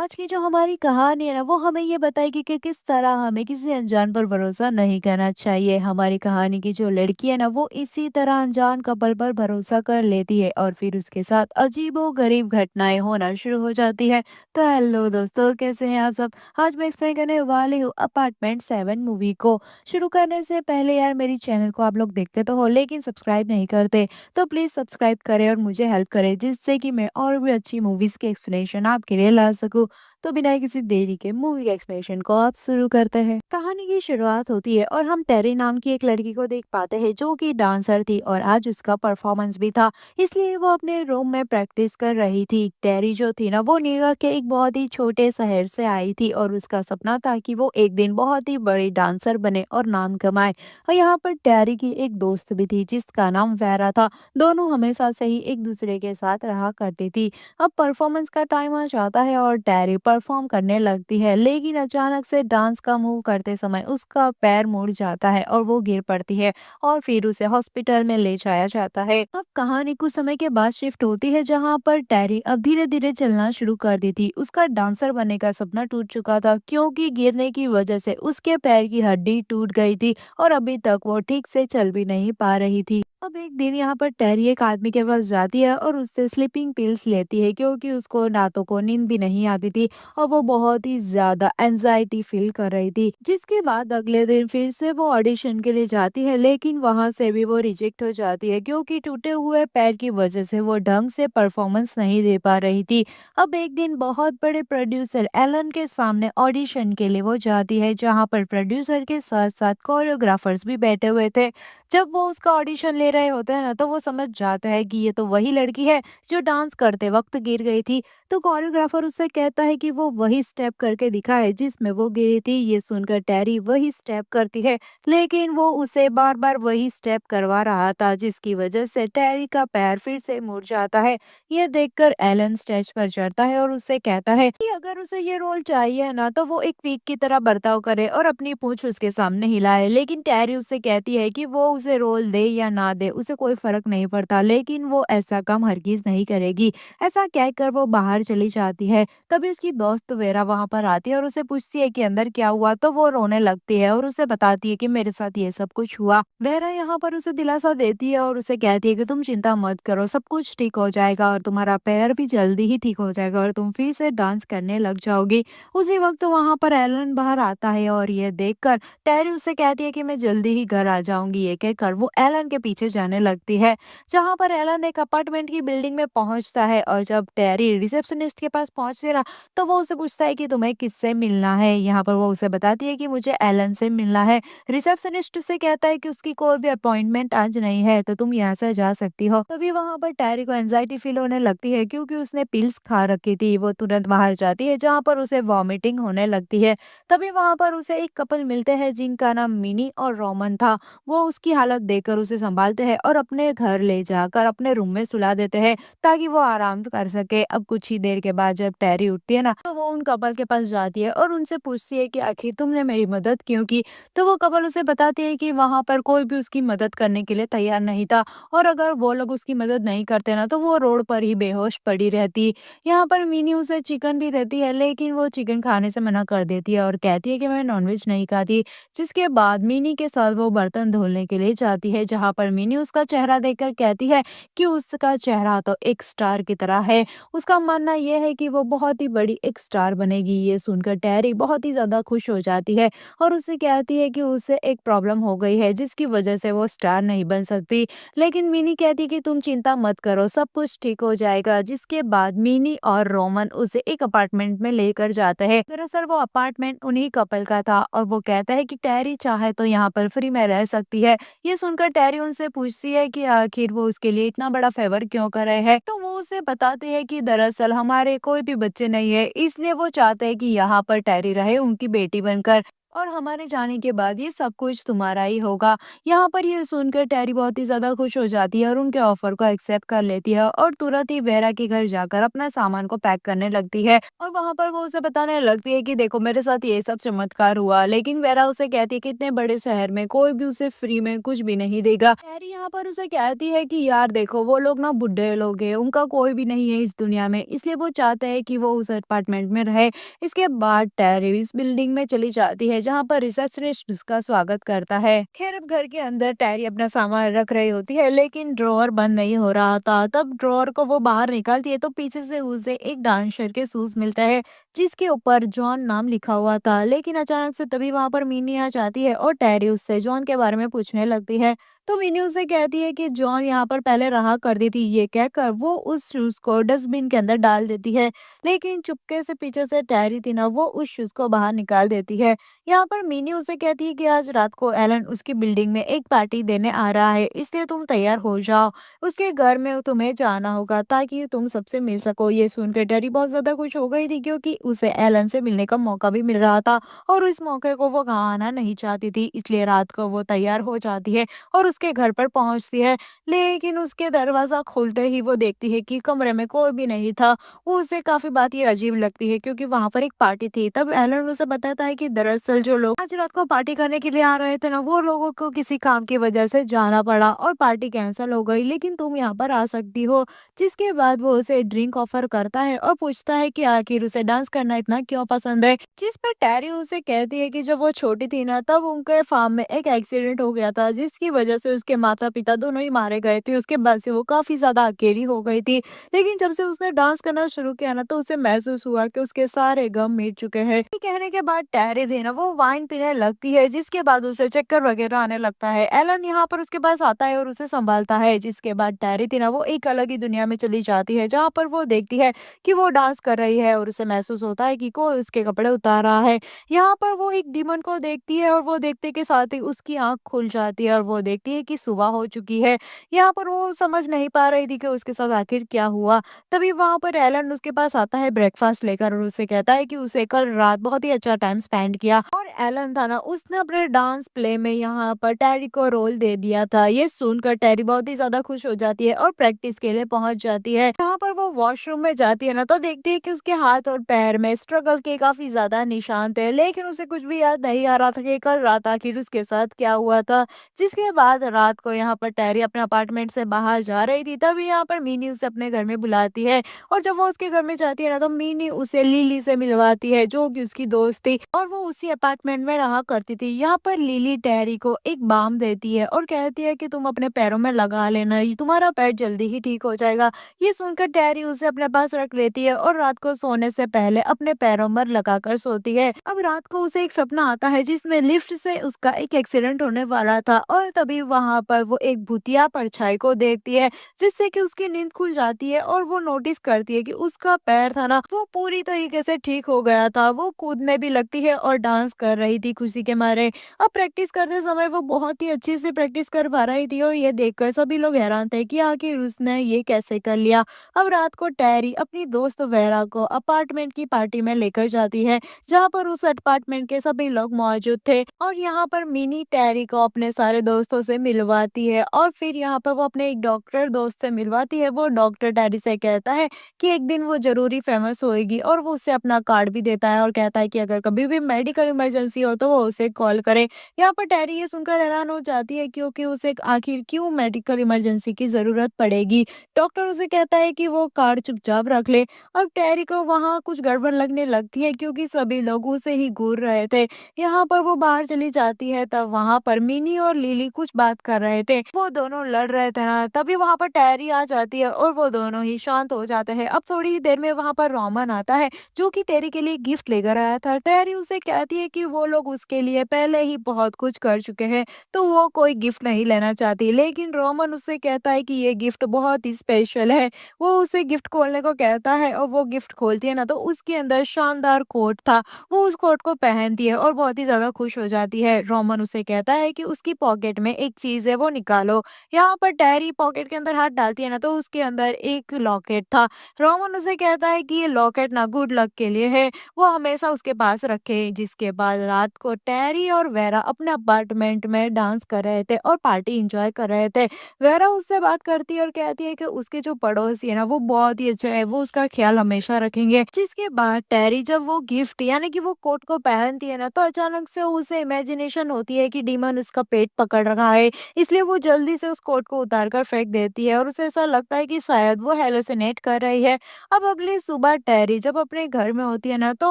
आज की जो हमारी कहानी है ना वो हमें ये बताएगी कि किस तरह हमें किसी अनजान पर भरोसा नहीं करना चाहिए। हमारी कहानी की जो लड़की है ना वो इसी तरह अनजान कपल पर भरोसा कर लेती है और फिर उसके साथ अजीबो गरीब घटनाएं होना शुरू हो जाती है। तो हेलो दोस्तों, कैसे हैं आप सब। आज मैं एक्सप्लेन करने वाली हूँ अपार्टमेंट 7 मूवी को। शुरू करने से पहले यार मेरी चैनल को आप लोग देखते तो हो लेकिन सब्सक्राइब नहीं करते, तो प्लीज सब्सक्राइब करें और मुझे हेल्प करें जिससे कि मैं और भी अच्छी मूवीज के एक्सप्लेनेशन आपके लिए ला सकूं। तो बिना किसी देरी के मूवी के एक्सप्लेनेशन को आप शुरू करते हैं। कहानी की शुरुआत होती है और हम टेरी नाम की एक लड़की को देख पाते हैं जो कि डांसर थी और आज उसका परफॉर्मेंस भी था, इसलिए वो अपने रूम में प्रैक्टिस कर रही थी। टेरी जो थी ना वो न्यूयॉर्क के एक बहुत ही छोटे शहर से आई थी और उसका सपना था कि वो एक दिन बहुत ही बड़ी डांसर बने और नाम कमाए। और यहाँ पर टेरी की एक दोस्त भी थी जिसका नाम वेरा था। दोनों हमेशा से ही एक दूसरे के साथ रहा करती थी। अब परफॉर्मेंस का टाइम आ जाता है और टेरी परफॉर्म करने लगती है, लेकिन अचानक से डांस का मूव करते समय उसका पैर मुड़ जाता है और वो गिर पड़ती है और फिर उसे हॉस्पिटल में ले जाया जाता है। अब कहानी कुछ समय के बाद शिफ्ट होती है जहाँ पर टेरी अब धीरे धीरे चलना शुरू कर दी थी। उसका डांसर बनने का सपना टूट चुका था क्योंकि गिरने की वजह से उसके पैर की हड्डी टूट गई थी और अभी तक वो ठीक से चल भी नहीं पा रही थी। अब एक दिन यहाँ पर टेरी एक आदमी के पास जाती है और उससे स्लीपिंग पिल्स लेती है क्योंकि उसको रातों को नींद भी नहीं आती थी और वो बहुत ही ज्यादा एंजाइटी फील कर रही थी। जिसके बाद अगले दिन फिर से वो ऑडिशन के लिए जाती है, लेकिन वहां से भी वो रिजेक्ट हो जाती है क्योंकि टूटे हुए पैर की वजह से वो ढंग से परफॉर्मेंस नहीं दे पा रही थी। अब एक दिन बहुत बड़े प्रोड्यूसर एलन के सामने ऑडिशन के लिए वो जाती है जहाँ पर प्रोड्यूसर के साथ साथ कोरियोग्राफर्स भी बैठे हुए थे। जब वो उसका ऑडिशन ले रहे होते हैं ना तो वो समझ जाता है कि ये तो वही लड़की है जो डांस करते वक्त गिर गई थी। तो कोरियोग्राफर उससे कहता है कि वो वही स्टेप करके दिखाए जिसमें वो गिरी थी। ये सुनकर टेरी वही स्टेप करती है, लेकिन वो उसे बार बार वही स्टेप करवा रहा था जिसकी वजह से टेरी का पैर फिर से मुड़ जाता है। ये देखकर एलन स्टेज पर चढ़ता है और उससे कहता है कि अगर उसे ये रोल चाहिए ना तो वो एक पीक की तरह बर्ताव करे और अपनी पूंछ उसके सामने हिलाए। लेकिन टेरी उससे कहती है कि वो उसे रोल दे या ना दे उसे कोई फर्क नहीं पड़ता, लेकिन वो ऐसा काम हरगिज नहीं करेगी। ऐसा कहकर वो बाहर चली जाती है। तभी उसकी दोस्त वेरा वहां पर आती है और उसे पूछती है कि अंदर क्या हुआ। तो वो रोने लगती है और उसे बताती है कि मेरे साथ ये सब कुछ हुआ। वेरा यहाँ पर उसे दिलासा देती है और उसे कहती है कि तुम चिंता मत करो, सब कुछ ठीक हो जाएगा और तुम्हारा पैर भी जल्दी ही ठीक हो जाएगा और तुम फिर से डांस करने लग जाओगी। उसी वक्त वहां पर एलन बाहर आता है और ये देखकर टेरी उससे कहती है कि मैं जल्दी ही घर आ जाऊंगी। ये कहकर वो एलन के पीछे जाने लगती है। जहां पर एलन एक अपार्टमेंट की बिल्डिंग में पहुंचता है और जब टेरी रिसेप्शनिस्ट के पास पहुंचती है ना तो वो उसे पूछता है कि तुम्हें किससे मिलना है। यहाँ पर वो उसे बताती है कि मुझे एलन से मिलना है। रिसेप्शनिस्ट से कहता है कि उसकी कोई भी अपॉइंटमेंट आज नहीं है तो तुम यहाँ से जा सकती हो। तभी वहां पर टेरी को एंजाइटी फील होने लगती है क्योंकि उसने पिल्स खा रखी थी। वो तुरंत बाहर जाती है जहाँ पर उसे वॉमिटिंग होने लगती है। तभी वहां पर उसे एक कपल मिलते हैं जिनका नाम मिनी और रोमन था। वो उसकी हालत देखकर उसे संभालते हैं और अपने घर ले जाकर अपने रूम में सुला देते हैं ताकि वो आराम कर सके। अब कुछ ही देर के बाद जब टेरी उठती है ना तो वो उन कपल के पास जाती है और उनसे पूछती है कि आखिर तुमने मेरी मदद क्यों की। तो वो कपल उसे बताते हैं कि वहां पर कोई भी उसकी मदद करने के लिए तैयार नहीं था और अगर वो लोग उसकी मदद नहीं करते ना तो वो रोड पर ही बेहोश पड़ी रहती। यहाँ पर मिनी उसे चिकन भी देती है, लेकिन वो चिकन खाने से मना कर देती है और कहती है कि मैं नॉनवेज नहीं खाती। जिसके बाद मिनी के साथ वो बर्तन धुलने के लिए जाती है जहाँ पर मिनी उसका चेहरा देखकर कहती है कि उसका चेहरा तो एक स्टार की तरह है। उसका मानना यह है कि वो बहुत ही बड़ी एक स्टार बनेगी। ये सुनकर टेरी बहुत ही ज्यादा खुश हो जाती है और उसे कहती है कि उसे एक प्रॉब्लम हो गई है जिसकी वजह से वो स्टार नहीं बन सकती। लेकिन मिनी कहती है कि तुम चिंता मत करो, सब कुछ ठीक हो जाएगा। जिसके बाद मिनी और रोमन उसे एक अपार्टमेंट में लेकर जाते हैं। दरअसल वो अपार्टमेंट उन्हीं कपल का था और वो कहता है कि टेरी चाहे तो यहाँ पर फ्री में रह सकती है। ये सुनकर टेरी उनसे पूछती है कि आखिर वो उसके लिए इतना बड़ा फेवर क्यों कर रहे हैं। तो वो उसे बताते हैं कि दरअसल हमारे कोई भी बच्चे नहीं है, इसलिए वो चाहते हैं कि यहाँ पर टेरी रहे उनकी बेटी बनकर। और हमारे जाने के बाद ये सब कुछ तुम्हारा ही होगा। यहाँ पर ये सुनकर टैरी बहुत ही ज़्यादा खुश हो जाती है और उनके ऑफर को एक्सेप्ट कर लेती है और तुरंत ही वेरा के घर जाकर अपना सामान को पैक करने लगती है और वहाँ पर वो उसे बताने लगती है कि देखो मेरे साथ ये सब चमत्कार हुआ। लेकिन वेरा उसे कहती है कि इतने बड़े शहर में कोई भी उसे फ्री में कुछ भी नहीं देगा। टैरी यहाँ पर उसे कहती है कि यार देखो वो लोग ना बुढ़े लोग हैं, उनका कोई भी नहीं है इस दुनिया में, इसलिए वो चाहते हैं कि वो उस अपार्टमेंट में रहे। इसके बाद टेरी इस बिल्डिंग में चली जाती है जहाँ पर रिसेप्शनिस्ट उसका स्वागत करता है। खैर अब घर के अंदर टेरी अपना सामान रख रही होती है लेकिन ड्रॉअर बंद नहीं हो रहा था। तब ड्रॉअर को वो बाहर निकालती है तो पीछे से उसे एक डांसर के शूज मिलता है जिसके ऊपर जॉन नाम लिखा हुआ था। लेकिन अचानक से तभी वहां पर मिनी आ जाती है और टेरी उससे जॉन के बारे में पूछने लगती है। तो मिनी उसे कहती है कि जॉन यहाँ पर पहले रहा करती थी। ये कहकर वो उस शूज को डस्टबिन के अंदर डाल देती है। लेकिन चुपके से पीछे से टैरी थी ना वो उस शूज को बाहर निकाल देती है। यहाँ पर मिनी उसे कहती है कि आज रात को एलन उसकी बिल्डिंग में एक पार्टी देने आ रहा है, इसलिए तुम तैयार हो जाओ। उसके घर में तुम्हें जाना होगा ताकि तुम सबसे मिल सको। ये सुनकर टैरी बहुत ज्यादा खुश हो गई थी क्योंकि उसे एलन से मिलने का मौका भी मिल रहा था और इस मौके को वो गंवाना नहीं चाहती थी। इसलिए रात को वो तैयार हो जाती है और उसके घर पर पहुंचती है। लेकिन उसके दरवाजा खोलते ही वो देखती है कि कमरे में कोई भी नहीं था। वो उसे काफ़ी बात ये अजीब लगती है क्योंकि वहाँ पर एक पार्टी थी। तब एलन उसे बताता है कि दरअसल जो लोग आज रात को पार्टी करने के लिए आ रहे थे ना वो लोगों को किसी काम की वजह से जाना पड़ा और पार्टी कैंसिल हो गई, लेकिन तुम यहाँ पर आ सकती हो। जिसके बाद वो उसे ड्रिंक ऑफर करता है और पूछता है कि आखिर उसे डांस करना इतना क्यों पसंद है। जिस पर टैरी उसे कहती है कि जब वो छोटी थी ना तब उनके फार्म में एक एक्सीडेंट हो गया था जिसकी वजह से उसके माता पिता दोनों ही मारे गए थे। उसके बाद से वो काफी ज्यादा अकेली हो गई थी। लेकिन जब से उसने डांस करना शुरू किया ना तो उसे महसूस हुआ कि उसके सारे गम मिट चुके हैं। ये कहने के बाद टैरी थी ना वो वाइन पीने लगती है जिसके बाद उसे चक्कर वगैरह आने लगता है। एलन यहाँ पर उसके पास आता है और उसे संभालता है। जिसके बाद टैरी थी ना वो एक अलग ही दुनिया में चली जाती है जहाँ पर वो देखती है कि वो डांस कर रही है और उसे महसूस होता है कि कोई उसके कपड़े उतार रहा है। यहाँ पर वो एक डीमन को देखती है और वो देखते के साथ ही उसकी आंख खुल जाती है और वो देखती है कि सुबह हो चुकी है। यहाँ पर वो समझ नहीं पा रही थी कि उसके साथ आखिर क्या हुआ। तभी वहां पर एलन उसके पास आता है ब्रेकफास्ट लेकर और उसे कहता है कि उसे कल रात बहुत ही अच्छा टाइम स्पेंड किया। और एलन था ना उसने अपने डांस प्ले में यहाँ पर टेरी को रोल दे दिया था। ये सुनकर टेरी बहुत ही ज्यादा खुश हो जाती है और प्रैक्टिस के लिए पहुंच जाती है। यहाँ पर वो वॉशरूम में जाती है ना तो देखती है कि उसके हाथ और पैर में स्ट्रगल के काफी ज्यादा निशान थे। लेकिन उसे कुछ भी याद नहीं आ रहा था कि कल रात आखिर उसके साथ क्या हुआ था। जिसके बाद रात को यहाँ पर टेरी अपने अपार्टमेंट से बाहर जा रही थी तभी यहाँ पर मिनी उसे अपने घर में बुलाती है। और जब वो उसके घर में जाती है ना तो मिनी उसे लिली से मिलवाती है जो कि उसकी दोस्त थी और वो उसी अपार्टमेंट में रहा करती थी। यहाँ पर लिली टेरी को एक बाम देती है और कहती है कि तुम अपने पैरों में लगा लेना, ये तुम्हारा पैर जल्दी ही ठीक हो जाएगा। ये सुनकर टेरी उसे अपने पास रख लेती है और रात को सोने से पहले अपने पैरों पर लगाकर सोती है। अब रात को उसे एक सपना आता है जिसमें लिफ्ट से उसका एक एक्सीडेंट होने वाला था और तभी वहां पर वो एक भूतिया परछाई को देखती है जिससे कि उसकी नींद खुल जाती है और वो नोटिस करती है कि उसका पैर था ना वो पूरी तरीके से ठीक हो गया था। वो कूदने भी लगती है और डांस कर रही थी खुशी के मारे। अब प्रैक्टिस करते समय वो बहुत ही अच्छे से प्रैक्टिस कर पा रही थी और ये देखकर सभी लोग हैरान थे कि आखिर उसने ये कैसे कर लिया। अब रात को टैरी अपनी दोस्त वेरा को अपार्टमेंट की पार्टी में लेकर जाती है जहाँ पर उस अपार्टमेंट के सभी लोग मौजूद थे और यहाँ पर मिनी टैरी को अपने सारे दोस्तों से मिलवाती है और फिर यहाँ पर वो अपने एक डॉक्टर दोस्त से मिलवाती है। वो डॉक्टर टैरी से कहता है कि एक दिन वो जरूरी फेमस होएगी और वो उससे अपना कार्ड भी देता है और कहता है कि अगर कभी भी मेडिकल इमरजेंसी हो तो वो उसे कॉल करे। यहाँ पर टैरी ये सुनकर हैरान हो जाती है क्योंकि उसे आखिर क्यों मेडिकल इमरजेंसी की जरूरत पड़ेगी। डॉक्टर उसे कहता है कि वो कार्ड चुपचाप रख ले। अब टैरी को वहाँ कुछ गड़बड़ लगने लगती है क्योंकि सभी लोग उसे ही घूर रहे थे। यहाँ पर वो बाहर चली जाती है तब वहाँ पर मिनी और लिली कुछ बात कर रहे थे। वो दोनों लड़ रहे थे ना तभी वहाँ पर टैरी आ जाती है और वो दोनों ही शांत हो जाते हैं। अब थोड़ी ही देर में वहाँ पर रोमन आता है जो कि टेरी के लिए गिफ्ट लेकर आया था। टैरी उसे कहती है कि वो लोग उसके लिए पहले ही बहुत कुछ कर चुके हैं तो वो कोई गिफ्ट नहीं लेना चाहती। लेकिन रोमन उससे कहता है कि ये गिफ्ट बहुत ही स्पेशल है। वो उसे गिफ्ट खोलने को कहता है और वो गिफ्ट खोलती है ना तो उसके अंदर शानदार कोट था। वो उस कोट को पहनती है और बहुत ही ज्यादा खुश हो जाती है। रोमन उसे कहता है कि उसकी पॉकेट में एक चीज़ है वो निकालो। यहाँ पर टेरी पॉकेट के अंदर हाथ डालती है ना तो उसके अंदर एक लॉकेट था। रोमन उसे कहता है कि ये लॉकेट ना गुड लक के लिए है, वो हमेशा उसके पास रखे। जिसके बाद रात को टेरी और वेरा अपने अपार्टमेंट में डांस कर रहे थे और पार्टी एंजॉय कर रहे थे। वेरा उससे बात करती है और कहती है कि उसके जो पड़ोसी है ना वो बहुत ही अच्छे हैं, वो उसका ख्याल हमेशा रखेंगे। जिसके बाद टेरी जब वो गिफ्ट यानी कि वो कोट को पहनती है ना तो अचानक से उसे इमेजिनेशन होती है कि डीमन उसका पेट पकड़ रहा है, इसलिए वो जल्दी से उस कोट को उतार कर फेंक देती है और उसे ऐसा लगता है कि शायद वो हेलुसिनेट कर रही है। अब अगली सुबह टेरी जब अपने घर में होती है ना तो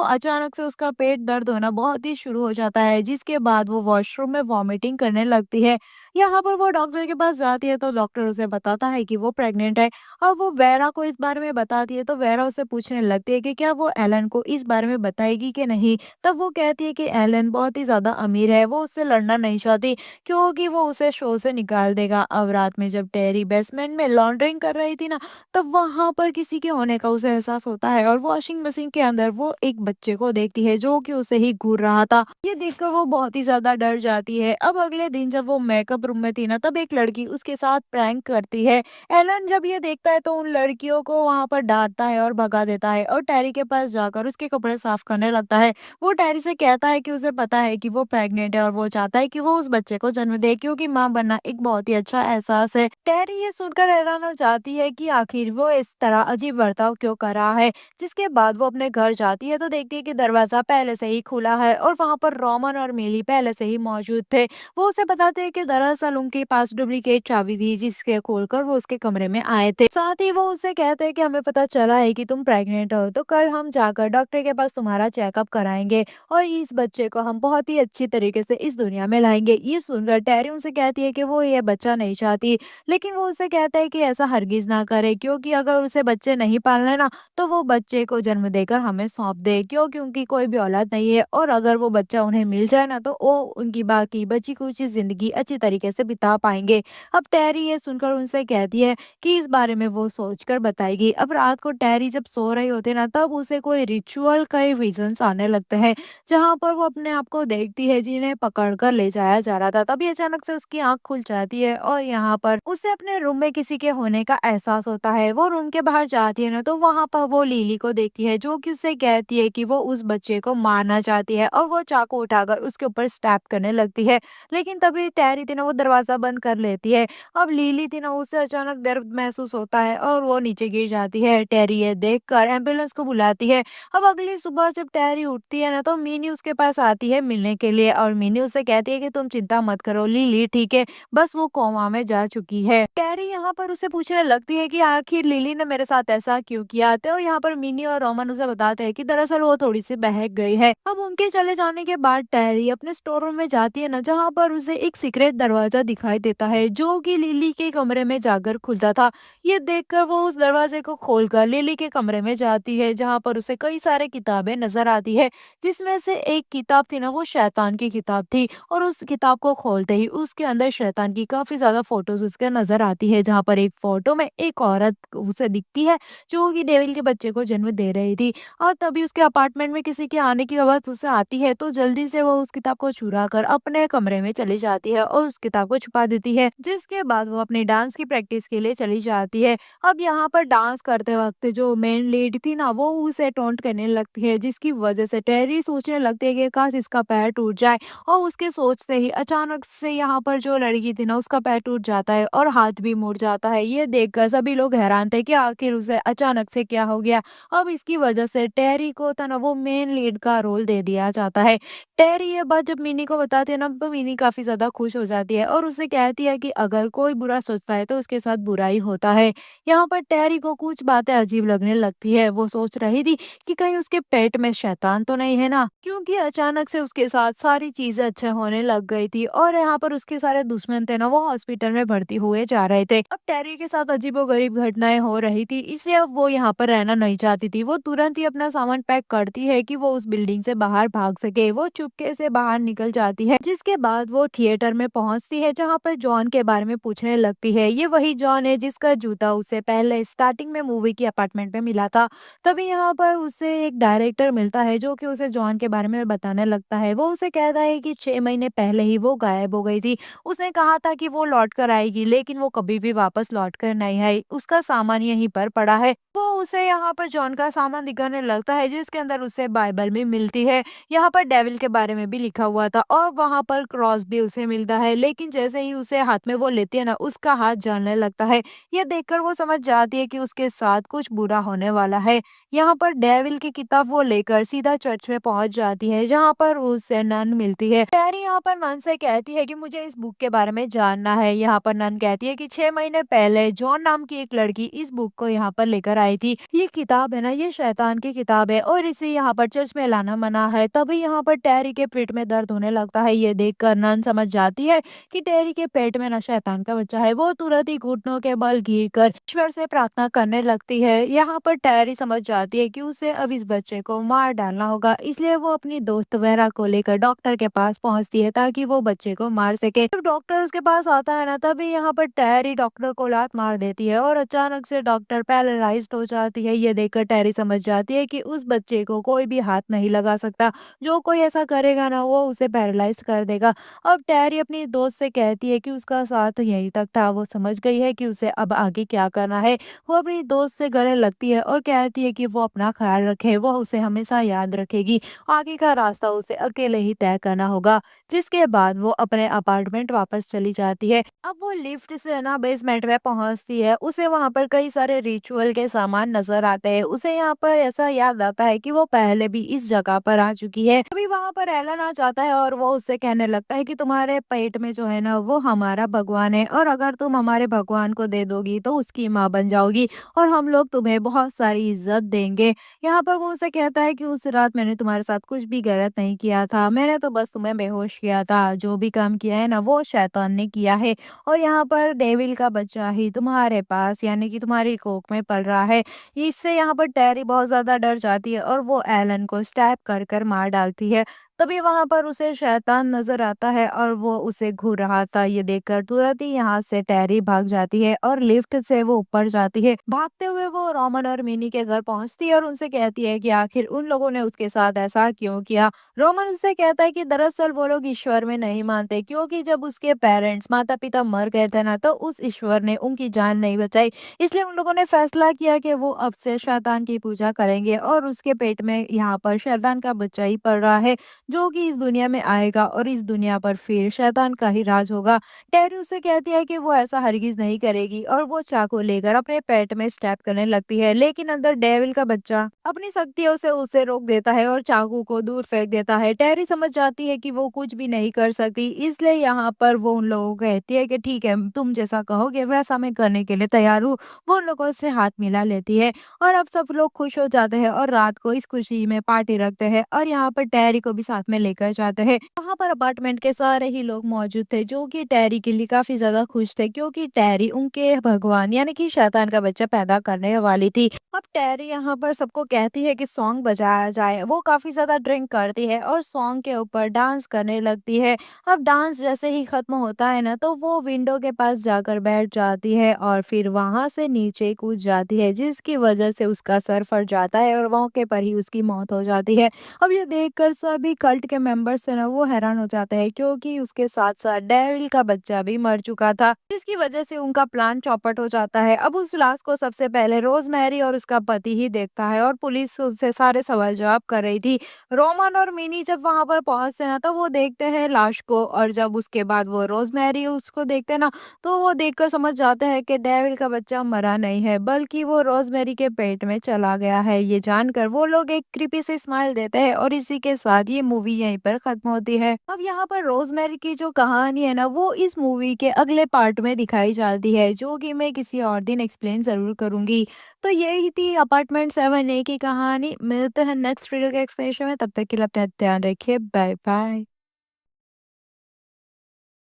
अचानक से उसका पेट दर्द होना बहुत ही शुरू हो जाता है, जिसके बाद वो वॉशरूम में वॉमिटिंग करने लगती है। यहाँ पर वो डॉक्टर के पास जाती है तो डॉक्टर उसे बताता है कि वो प्रेग्नेंट है। अब वो वेरा को इस बारे में बताती है तो वेरा उसे पूछने लगती है कि क्या वो एलन को इस बारे में बताएगी कि नहीं। तब वो कहती है कि एलन बहुत ही ज्यादा अमीर है, वो उससे लड़ना नहीं चाहती क्योंकि वो उसे शो से निकाल देगा। अब रात में जब टेरी बेसमेंट में लॉन्ड्रिंग कर रही थी ना तब वहां पर किसी के होने का उसे एहसास होता है और वॉशिंग मशीन के अंदर वो एक बच्चे को देखती है जो कि उसे ही घूर रहा था। ये देखकर वो बहुत ही ज्यादा डर जाती है। अब अगले दिन जब वो मेकअप रूम में थी ना तब एक लड़की उसके साथ प्रैंक करती है। एलन जब ये देखता है तो उन लड़कियों को वहां पर डांटता है और भगा देता है और टेरी के पास जाकर उसके कपड़े साफ करने लगता है। वो टेरी से कहता है कि उसे पता है कि वो प्रेग्नेंट है और वो चाहता है कि वो उस बच्चे को जन्म दे क्योंकि माँ बनना एक बहुत ही अच्छा एहसास है। टेरी ये सुनकर हैरान हो जाती है कि आखिर वो इस तरह अजीब बर्ताव क्यों कर रहा है। जिसके बाद वो अपने घर जाती है तो देखती है कि दरवाजा पहले से ही खुला है और वहां पर रोमन और मिली पहले से ही मौजूद थे। वो उसे बताते हैं कि दरअसल उनके पास डुप्लीकेट चाबी थी जिसके खोलकर वो उसके कमरे में आए थे। साथ ही वो उससे कहते हैं कि हमें पता चला है कि तुम प्रेग्नेंट हो, तो कल हम जाकर डॉक्टर के पास तुम्हारा चेकअप कराएंगे और इस बच्चे को हम बहुत ही अच्छी तरीके से इस दुनिया में लाएंगे। ये सुनकर टेरी उनसे कहती है कि वो ये बच्चा नहीं चाहती, लेकिन वो उसे कहता है कि ऐसा हरगिज ना करे क्योंकि अगर उसे बच्चे नहीं पालने ना तो वो बच्चे को जन्म देकर हमें सौंप दे क्योंकि उनकी कोई भी औलाद नहीं है और अगर वो बच्चा उन्हें मिल जाए ना तो वो उनकी बाकी बची कुछ जिंदगी अच्छी तरीके से बिता पाएंगे। अब टेरी ये सुनकर उनसे कहती है कि इस बारे में वो सोचकर बताएगी। अब रात को टेरी जब सो रही होती है ना तब उसे कोई रिचुअल का विजन्स आने लगते हैं जहाँ पर वो अपने आप को देखती है जिन्हें पकड़कर ले जाया जा रहा था। तभी अचानक से उसकी आंख खुल जाती है और यहाँ पर उसे अपने रूम में किसी के होने का एहसास होता है। वो रूम के बाहर जाती है ना तो वहां पर वो लिली को देखती है जो कि उससे कहती है कि वो उस बच्चे को मारना चाहती है और वो चाकू उठाकर उसके ऊपर स्टैप करने लगती है। लेकिन तभी टेरी थी ना वो दरवाजा बंद कर लेती है। अब लिली थी ना उसे अचानक दर्द महसूस होता है और वो नीचे गिर जाती है। टेरी ये देखकर एम्बुलेंस को बुलाती है। अब अगली सुबह जब टेरी उठती है ना तो मिनी उसके पास आती है मिलने के लिए और मिनी उसे कहती है कि तुम चिंता मत करो, लिली ठीक है, बस वो कोमा में जा चुकी है। टेरी यहाँ पर उसे पूछने लगती है कि आखिर लिली ने मेरे साथ ऐसा क्यों किया तो यहाँ पर मिनी और रोमन उसे बताते हैं कि दरअसल वो थोड़ी सी बहक गई है। अब उनके चले जाने के बाद टेरी अपने स्टोर रूम में जाती है ना जहाँ पर उसे एक सीक्रेट दरवाजा दिखाई देता है जो कि लिली के कमरे में जाकर खुलता था। ये देखकर वो उस दरवाजे को खोलकर लिली के कमरे में जाती है जहाँ पर उसे कई सारे किताबें नजर आती है, जिसमें से एक किताब थी ना वो शैतान की किताब थी और उस किताब को खोलते ही उसके अंदर शैतान की काफी ज्यादा फोटोज उसके नजर आती है। जहाँ पर एक फोटो में एक औरत उसे दिखती है जो कि डेविल के बच्चे को जन्म दे रही थी और तभी उसके अपार्टमेंट में किसी के आने की आवाज उसे आती है तो जल्दी से वो उस किताब को चुरा कर अपने कमरे में चली जाती है और उस किताब को छुपा देती है। जिसके बाद वो अपनी डांस की प्रैक्टिस के लिए चली जाती है। अब यहाँ पर डांस करते वक्त जो मेन लीड थी ना वो उसे टोंट करने लगती है जिसकी वजह से टेरी सोचने लगती है कि काश इसका पैर टूट जाए और उसके सोचते ही अचानक से यहाँ पर जो लड़की थी ना उसका पैर टूट जाता है और हाथ भी मुड़ जाता है। ये देखकर सभी लोग हैरान थे कि आखिर उसे अचानक से क्या हो गया। अब इसकी वजह से टेरी को था ना वो मेन लीड का रोल दे दिया जाता है। टेरी ये बात जब मिनी को बताती है ना तो मिनी काफी ज्यादा खुश हो जाती है और उसे कहती है कि अगर कोई बुरा सोचता है तो उसके साथ बुरा ही होता है। यहाँ पर टेरी को कुछ बातें अजीब लगने लगती है। वो सोच रही थी कि कहीं उसके पेट में शैतान तो नहीं है ना, क्योंकि अचानक से उसके साथ सारी चीजें अच्छे होने लग गई थी और यहाँ पर उसके सारे दुश्मन थे ना वो हॉस्पिटल में भर्ती हुए जा रहे थे। अब टेरी के साथ अजीबोगरीब घटनाएं हो रही थी, इसलिए अब वो यहाँ पर रहना नहीं चाहती थी। वो तुरंत ही अपना सामान पैक करती है कि वो उस बिल्डिंग से बाहर भाग सके। वो चुपके से बाहर निकल जाती है। जिसके बाद वो थिएटर में पहुंचती है जहाँ पर जॉन के बारे में पूछने लगती है। ये वही जॉन है जिसका जूता उसे पहले स्टार्टिंग में मूवी की अपार्टमेंट में मिला था। तभी यहाँ पर उसे एक डायरेक्टर मिलता है जो कि उसे जॉन के बारे में बताने लगता है। वो उसे कहता है कि 6 महीने पहले ही वो गायब हो गई थी उसने कहा था कि वो लौट कर आएगी, लेकिन वो कभी भी वापस लौट कर नहीं आई। उसका सामान यहीं पर पड़ा है। वो उसे यहाँ पर जॉन का सामान दिखाने लगता है, जिसके अंदर उसे बाइबल भी मिलती है। यहाँ पर डेविल के बारे में भी लिखा हुआ था और वहाँ पर क्रॉस भी उसे मिलता है, लेकिन जैसे ही उसे हाथ में वो लेती है ना, उसका हाथ जलने लगता है। ये देखकर वो समझ जाती है कि उसके साथ कुछ बुरा होने वाला है। यहाँ पर डेविल की किताब वो लेकर सीधा चर्च में पहुंच जाती है, जहाँ पर उसे नन मिलती है। पैरी यहाँ पर नन से कहती है कि मुझे इस बुक के बारे में जानना है। यहाँ पर नन कहती है कि 6 महीने पहले जॉन नाम की एक लड़की इस बुक को यहाँ पर लेकर आई थी। ये किताब है ना, ये शैतान की किताब है और इसे यहाँ पर चर्च में लाना मना है। तभी यहाँ पर टेरी के पेट में दर्द होने लगता है। ये देखकर नन समझ जाती है कि टेरी के पेट में ना शैतान का बच्चा है। वो तुरंत ही घुटनों के बल गिर कर ईश्वर से प्रार्थना करने लगती है। यहाँ पर टेरी समझ जाती है कि उसे अब इस बच्चे को मार डालना होगा, इसलिए वो अपनी दोस्त वेरा को लेकर डॉक्टर के पास पहुंचती है ताकि वो बच्चे को मार सके। जब डॉक्टर उसके पास आता है ना, तभी यहाँ पर टेरी डॉक्टर को लात मार देती है और अचानक से डॉक्टर पैरालाइज्ड हो जाती है। ये देखकर टेरी समझ जाती है कि उस बच्चे को कोई भी हाथ नहीं लगा सकता। जो कोई ऐसा करेगा ना, वो उसे पैरालाइज कर देगा। अब टैरी अपनी दोस्त से कहती है कि उसका साथ यहीं तक था। वो समझ गई है कि उसे अब आगे क्या करना है। वो अपनी दोस्त से गले लगती है और कहती है कि वो अपना ख्याल रखे, वो उसे हमेशा याद रखेगी। आगे का रास्ता उसे अकेले ही तय करना होगा। जिसके बाद वो अपने अपार्टमेंट वापस चली जाती है। अब वो लिफ्ट से ना बेसमेंट में पहुंचती है। उसे वहां पर कई सारे रिचुअल के सामान नजर आते हैं। उसे यहाँ पर ऐसा याद आता है कि वो पहले भी इस जगह पर आ चुकी है। अभी वहां पर एलन आ जाता है और वो उससे कहने लगता है कि तुम्हारे पेट में जो है ना, वो हमारा भगवान है और अगर तुम हमारे भगवान को दे दोगी तो उसकी माँ बन जाओगी और हम लोग तुम्हें बहुत सारी इज्जत देंगे। यहाँ पर वो उसे कहता है कि उस रात मैंने तुम्हारे साथ कुछ भी गलत नहीं किया था, मैंने तो बस तुम्हें बेहोश किया था। जो भी काम किया है ना, वो शैतान ने किया है और यहाँ पर डेविल का बच्चा ही तुम्हारे पास यानी कि तुम्हारी कोख में पल रहा है। इससे यहाँ पर टेरी बहुत ज्यादा डर जाती है और वो एलन को स्टैप कर कर मार डालती है। तभी वहां पर उसे शैतान नजर आता है और वो उसे घूर रहा था। ये देखकर तुरंत ही यहाँ से टेरी भाग जाती है और लिफ्ट से वो ऊपर जाती है। भागते हुए वो रोमन और मिनी के घर पहुंचती है और उनसे कहती है कि आखिर उन लोगों ने उसके साथ ऐसा क्यों किया। रोमन उससे कहता है कि दरअसल वो लोग ईश्वर में नहीं मानते, क्योंकि जब उसके पेरेंट्स माता पिता मर गए थे ना, तो उस ईश्वर ने उनकी जान नहीं बचाई। इसलिए उन लोगों ने फैसला किया कि वो अब से शैतान की पूजा करेंगे और उसके पेट में यहाँ पर शैतान का बच्चा ही पड़ रहा है, जो कि इस दुनिया में आएगा और इस दुनिया पर फिर शैतान का ही राज होगा। टेरी उससे कहती है कि वो ऐसा हरगिज नहीं करेगी और वो चाकू लेकर अपने पेट में स्टैब करने लगती है, लेकिन अंदर डेविल का बच्चा अपनी शक्तियों से उसे रोक देता है और चाकू को दूर फेंक देता है। टेरी समझ जाती है कि वो कुछ भी नहीं कर सकती, इसलिए यहाँ पर वो उन लोगों को कहती है कि ठीक है, तुम जैसा कहोगे वैसा मैं करने के लिए तैयार हूँ। वो उन लोगों से हाथ मिला लेती है और अब सब लोग खुश हो जाते हैं और रात को इस खुशी में पार्टी रखते हैं और यहाँ पर टेरी को भी साथ में लेकर जाते हैं। वहाँ पर अपार्टमेंट के सारे ही लोग मौजूद थे, जो कि टेरी के लिए काफी ज्यादा खुश थे, क्योंकि टेरी उनके भगवान यानी कि शैतान का बच्चा पैदा करने वाली थी। अब टेरी यहाँ पर सबको कहती है कि सॉन्ग बजाया जाए। वो काफी ज्यादा ड्रिंक करती है और सॉन्ग के ऊपर डांस करने लगती है। अब डांस जैसे ही खत्म होता है ना, तो वो विंडो के पास जाकर बैठ जाती है और फिर वहां से नीचे कूद जाती है, जिसकी वजह से उसका सर फट जाता है और मौके पर ही उसकी मौत हो जाती है। अब ये देखकर सभी कल्ट के मेंबर्स है ना, वो हैरान हो जाते हैं, क्योंकि उसके साथ साथ डेविल का बच्चा भी मर चुका था, जिसकी वजह से उनका प्लान चौपट हो जाता है। अब उस लाश को सबसे पहले रोजमेरी और उसका पति ही देखता है और पुलिस उससे सारे सवाल जवाब कर रही थी। रोमन और मिनी जब वहां पर पहुंचते ना, तो वो देखते हैं लाश को और जब उसके बाद वो रोजमेरी उसको देखते ना, तो वो देखकर समझ जाते हैं कि डेविल का बच्चा मरा नहीं है, बल्कि वो रोजमेरी के पेट में चला गया है। ये जानकर वो लोग एक क्रीपी से स्माइल देते हैं और इसी के साथ ये मूवी यहीं पर खत्म होती है। अब यहाँ पर रोजमेरी की जो कहानी है ना, वो इस मूवी के अगले पार्ट में दिखाई जाती है, जो कि मैं किसी और दिन एक्सप्लेन जरूर करूंगी। तो यही थी अपार्टमेंट 7A की कहानी। मिलते हैं नेक्स्ट वीडियो के एक्सप्लेनेशन में, तब तक के लिए अपना ध्यान रखिए। Bye bye.